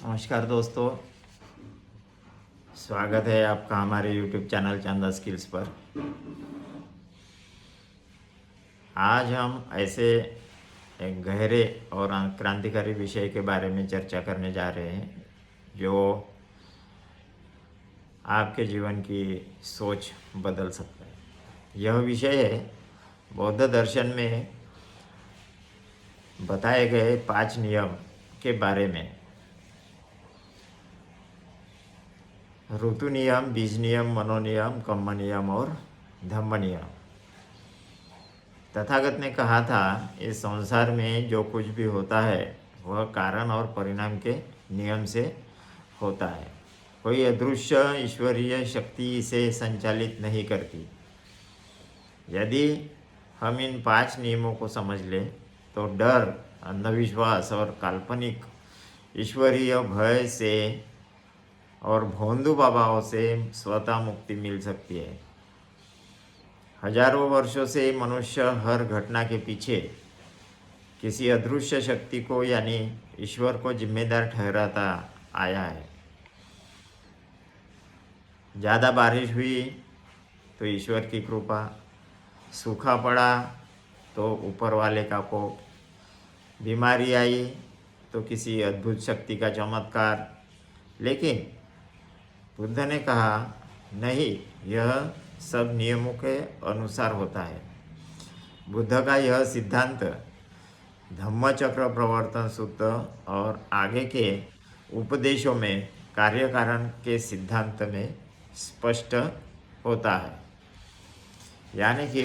नमस्कार दोस्तों, स्वागत है आपका हमारे YouTube चैनल चंदा स्किल्स पर। आज हम ऐसे एक गहरे और क्रांतिकारी विषय के बारे में चर्चा करने जा रहे हैं जो आपके जीवन की सोच बदल सकता है। यह विषय है बौद्ध दर्शन में बताए गए 5 नियम के बारे में। ऋतु नियम, बीज नियम, मनोनियम, कर्म नियम और धम्म नियम। तथागत ने कहा था, इस संसार में जो कुछ भी होता है वह कारण और परिणाम के नियम से होता है। कोई अदृश्य ईश्वरीय शक्ति इसे संचालित नहीं करती। यदि हम इन 5 नियमों को समझ लें तो डर, अंधविश्वास और काल्पनिक ईश्वरीय भय से और भोंदू बाबाओं से स्वतः मुक्ति मिल सकती है। हजारों वर्षों से मनुष्य हर घटना के पीछे किसी अदृश्य शक्ति को यानी ईश्वर को जिम्मेदार ठहराता आया है। ज़्यादा बारिश हुई तो ईश्वर की कृपा, सूखा पड़ा तो ऊपर वाले का कोप, बीमारी आई तो किसी अद्भुत शक्ति का चमत्कार। लेकिन बुद्ध ने कहा, नहीं, यह सब नियमों के अनुसार होता है। बुद्ध का यह सिद्धांत धम्मचक्र प्रवर्तन सूत्र और आगे के उपदेशों में कार्य कारण के सिद्धांत में स्पष्ट होता है। यानी कि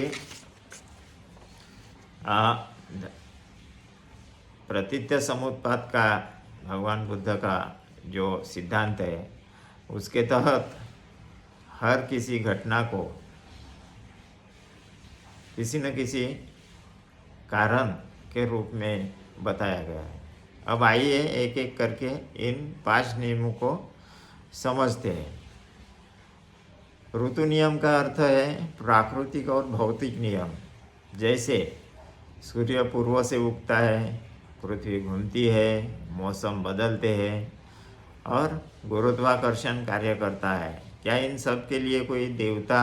प्रतीत्य समुत्पाद का भगवान बुद्ध का जो सिद्धांत है उसके तहत हर किसी घटना को किसी न किसी कारण के रूप में बताया गया है। अब आइए एक एक करके इन 5 नियमों को समझते हैं। ऋतु नियम का अर्थ है प्राकृतिक और भौतिक नियम, जैसे सूर्य पूर्व से उगता है, पृथ्वी घूमती है, मौसम बदलते हैं और गुरुत्वाकर्षण कार्य करता है। क्या इन सब के लिए कोई देवता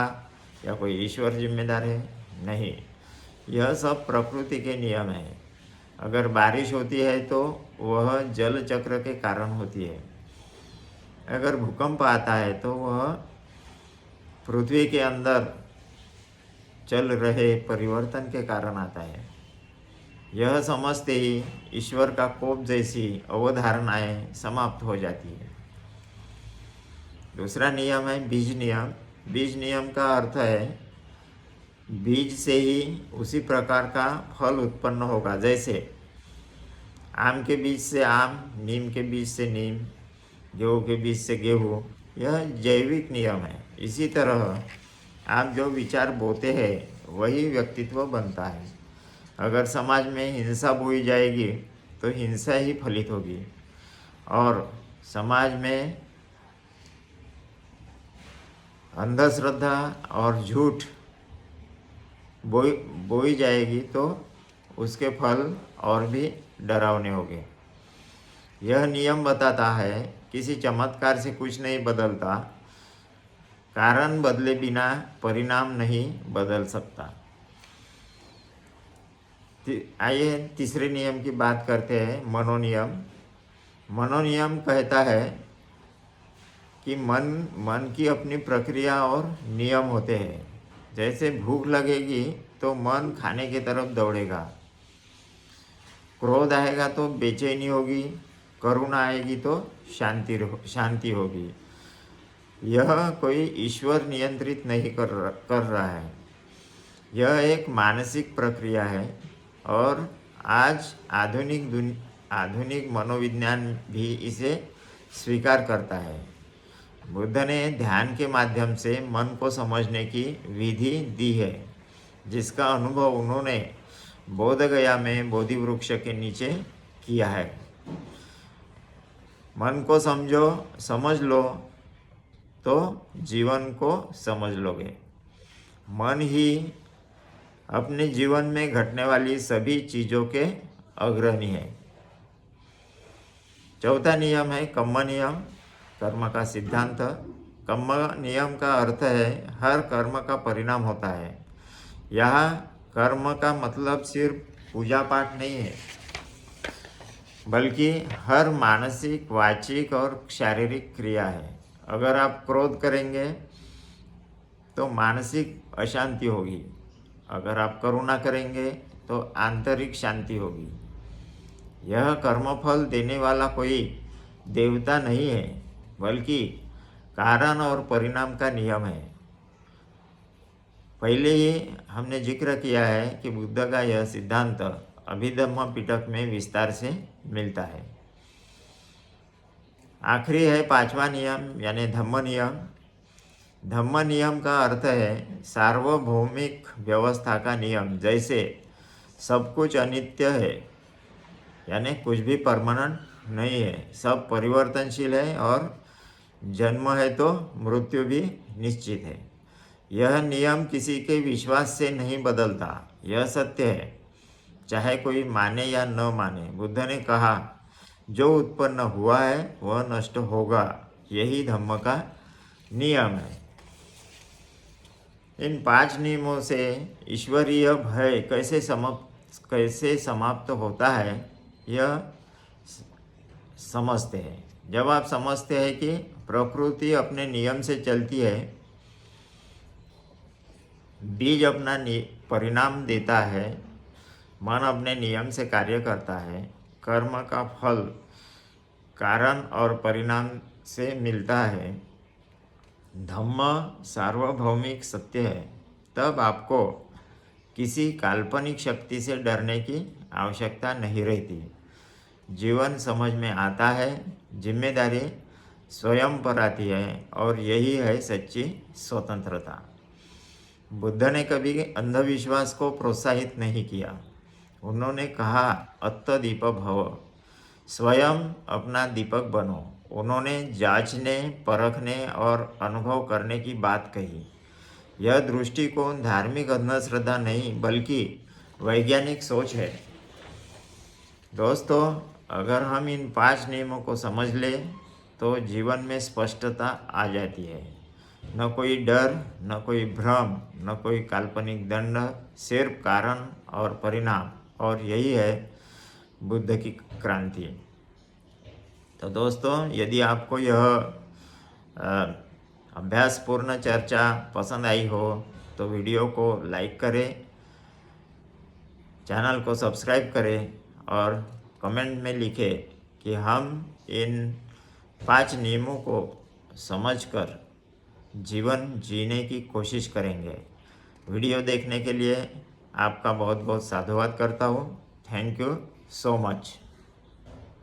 या कोई ईश्वर जिम्मेदार है? नहीं, यह सब प्रकृति के नियम हैं। अगर बारिश होती है तो वह जल चक्र के कारण होती है। अगर भूकंप आता है तो वह पृथ्वी के अंदर चल रहे परिवर्तन के कारण आता है। यह समझते ही ईश्वर का कोप जैसी अवधारणाएं समाप्त हो जाती है। दूसरा नियम है बीज नियम। बीज नियम का अर्थ है बीज से ही उसी प्रकार का फल उत्पन्न होगा। जैसे आम के बीज से आम, नीम के बीज से नीम, गेहूँ के बीज से गेहूँ। यह जैविक नियम है। इसी तरह आप जो विचार बोते हैं वही व्यक्तित्व बनता है। अगर समाज में हिंसा बोई जाएगी तो हिंसा ही फलित होगी, और समाज में अंधश्रद्धा और झूठ बोई जाएगी तो उसके फल और भी डरावने होंगे। यह नियम बताता है किसी चमत्कार से कुछ नहीं बदलता, कारण बदले बिना परिणाम नहीं बदल सकता। आइए तीसरे नियम की बात करते हैं, मनोनियम। मनोनियम कहता है कि मन की अपनी प्रक्रिया और नियम होते हैं। जैसे भूख लगेगी तो मन खाने की तरफ दौड़ेगा, क्रोध आएगा तो बेचैनी होगी, करुणा आएगी तो शांति होगी। यह कोई ईश्वर नियंत्रित नहीं कर रहा है, यह एक मानसिक प्रक्रिया है। और आज आधुनिक मनोविज्ञान भी इसे स्वीकार करता है। बुद्ध ने ध्यान के माध्यम से मन को समझने की विधि दी है, जिसका अनुभव उन्होंने बोधगया में बोधि वृक्ष के नीचे किया है। मन को समझ लो तो जीवन को समझ लोगे। मन ही अपने जीवन में घटने वाली सभी चीज़ों के अग्रणी है। चौथा नियम है कर्म नियम, कर्म का सिद्धांत। कर्म नियम का अर्थ है हर कर्म का परिणाम होता है। यहाँ कर्म का मतलब सिर्फ पूजा पाठ नहीं है, बल्कि हर मानसिक, वाचिक और शारीरिक क्रिया है। अगर आप क्रोध करेंगे तो मानसिक अशांति होगी, अगर आप करुणा करेंगे तो आंतरिक शांति होगी। यह कर्मफल देने वाला कोई देवता नहीं है, बल्कि कारण और परिणाम का नियम है। पहले ही हमने जिक्र किया है कि बुद्ध का यह सिद्धांत अभिधम्म पिटक में विस्तार से मिलता है। आखिरी है पांचवा नियम यानी धम्म नियम। धम्म नियम का अर्थ है सार्वभौमिक व्यवस्था का नियम। जैसे सब कुछ अनित्य है, यानी कुछ भी परमानेंट नहीं है, सब परिवर्तनशील है, और जन्म है तो मृत्यु भी निश्चित है। यह नियम किसी के विश्वास से नहीं बदलता, यह सत्य है, चाहे कोई माने या न माने। बुद्ध ने कहा जो उत्पन्न हुआ है वह नष्ट होगा, यही धम्म का नियम है। इन 5 नियमों से ईश्वरीय भय कैसे समाप्त होता है, यह समझते हैं। जब आप समझते हैं कि प्रकृति अपने नियम से चलती है, बीज अपना परिणाम देता है, मन अपने नियम से कार्य करता है, कर्म का फल कारण और परिणाम से मिलता है, धम्म सार्वभौमिक सत्य है, तब आपको किसी काल्पनिक शक्ति से डरने की आवश्यकता नहीं रहती। जीवन समझ में आता है, जिम्मेदारी स्वयं पर आती है, और यही है सच्ची स्वतंत्रता। बुद्ध ने कभी अंधविश्वास को प्रोत्साहित नहीं किया। उन्होंने कहा अत्तदीप भव, स्वयं अपना दीपक बनो। उन्होंने जांचने, परखने और अनुभव करने की बात कही। यह दृष्टिकोण धार्मिक अंधश्रद्धा नहीं, बल्कि वैज्ञानिक सोच है। दोस्तों, अगर हम इन 5 नियमों को समझ लें तो जीवन में स्पष्टता आ जाती है। न कोई डर, न कोई भ्रम, न कोई काल्पनिक दंड, सिर्फ कारण और परिणाम, और यही है बुद्ध की क्रांति। तो दोस्तों, यदि आपको यह अभ्यासपूर्ण चर्चा पसंद आई हो तो वीडियो को लाइक करें, चैनल को सब्सक्राइब करें, और कमेंट में लिखें कि हम इन 5 नियमों को समझकर जीवन जीने की कोशिश करेंगे। वीडियो देखने के लिए आपका बहुत बहुत साधुवाद करता हूँ। Thank you so much.